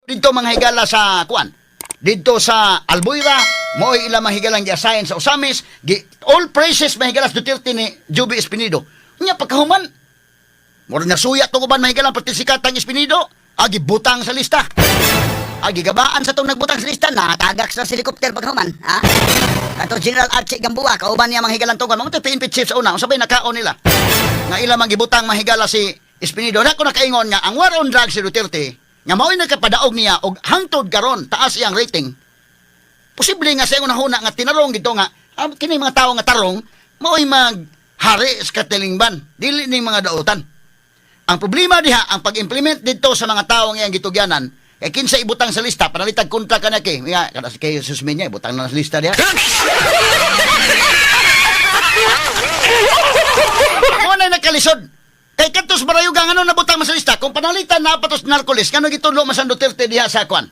dito mga higala sa kuan. Dito sa Albuera, mo ila mga higalang gi-assign sa Osamis, all praises mga higalas Duterte ni Juby Espinido. Nya pagkahuman, mura nasuya to uban mga higalang pati sikatang Espinido, agi butang sa lista. Agi gabaan sa tong nagbutang sa lista na tagak sa helicopter pagkahuman, ha? Ato General Archie Gamboa, kauban niya mga higalang tugan, mga PNP chief sa una, sabay nakaon nila. Nga ila magibutang mga higala si Espinido. Ako nakaingon nga ang war on drugs si Duterte nga mao'y nagkapadaog niya og hangtod karon taas iyang rating. Posible nga sa iyong nahuna nga tinarong dito nga kini mga tao nga tarong mao'y maghari sa katilingban dili ning mga dautan. Ang problema diha ang pag-implement dito sa mga tao nga iyang gitugyanan kay kinsa ibutang sa lista panalitag kontra kana kay kada kay susmin niya ibutang na sa lista diha. Mo na nakalisod. Kay katos barayugang ano nabutang mas lista kung panalitan na patos narkolis kano gitudlo masan Duterte diha sa kwan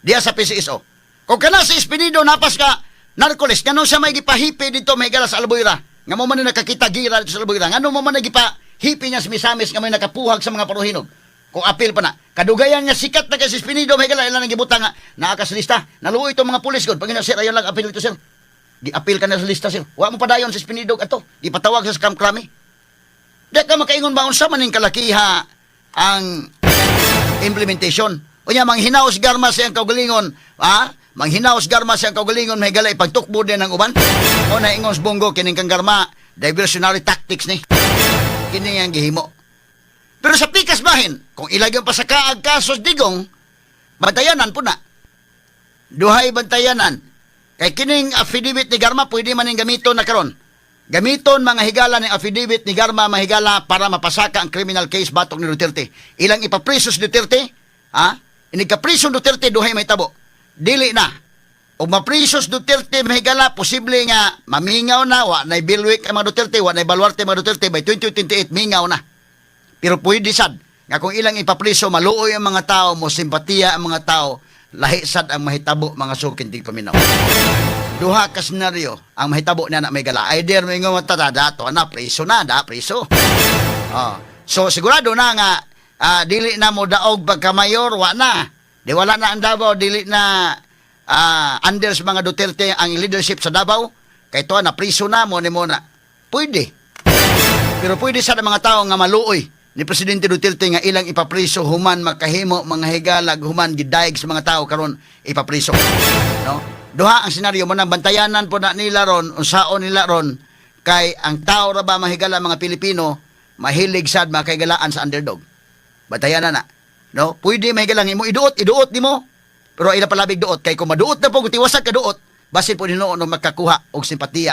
diha sa PCSO kung kana si Espinido napas ka narkolis kano siya may gipahipi dito may gala sa Albuera nga mo man nakakita gira dito sa Albuera ngano mo man nagipahipi niya sa Misamis nga may nakapuhag sa mga paruhinog kung apil pa na kadugayan nga sikat na kay si Espinido may gala ilan ang gibutang nga naakas lista naluoy itong mga pulis gud pag sir ayon lang apil ito sir gi-apil ka na sa lista sir wa mo padayon sa Espinido ato ipatawag sa scam krami. Di ka makaingon ba unsa maning kalakiha ang implementation. Unya manghinaos garma siyang kaugalingon, ha? Manghinaos garma siyang kaugalingon may galay pagtukbo din ng uban. O na ingos bonggo kining kang garma, diversionary tactics ni. Kini ang gihimo. Pero sa pikas bahin, kung ilagyan pa sa kaag kasos digong, bantayanan po na. Duhay bantayanan. Kay kining affidavit ni garma pwede maning gamito na karon. Gamiton mga higala ng affidavit ni Garma mahigala para mapasaka ang criminal case batok ni Duterte. Ilang ipaprisos Duterte, ha? Inigkapriso Duterte duhay may tabo. Dili na. O maprisos Duterte mahigala posible nga mamingaw na wa nay bilwik ang mga Duterte, wa nay baluarte mga Duterte by 2028 mingaw na. Pero pwede sad nga kung ilang ipapriso maluoy ang mga tao mo simpatiya ang mga tao lahi sad ang mahitabo mga sukin ting paminaw. Duha ka senaryo ang mahitabo na may gala. Either may nga dato na preso na, preso. So sigurado na nga dili na mo daog pagka mayor, wa na. Di wala na ang Davao, dili na under sa mga Duterte ang leadership sa Davao. Kay to na preso na mo ni mo na. Pwede. Pero pwede sa mga tao nga maluoy ni Presidente Duterte nga ilang ipapriso human makahimo mga higalag human gidaig sa mga tao karon ipapriso. No? Duha ang senaryo mo na bantayanan po na nila ron, unsaon nila ron, kay ang tao ra ba mahigala mga Pilipino, mahilig sad makaigalaan sa underdog. Bantayanan na. No? Pwede mahigalang imo iduot nimo, pero ila palabig duot, kay kung maduot na po, kung tiwasag ka duot, basin po nino no makakuha og simpatiya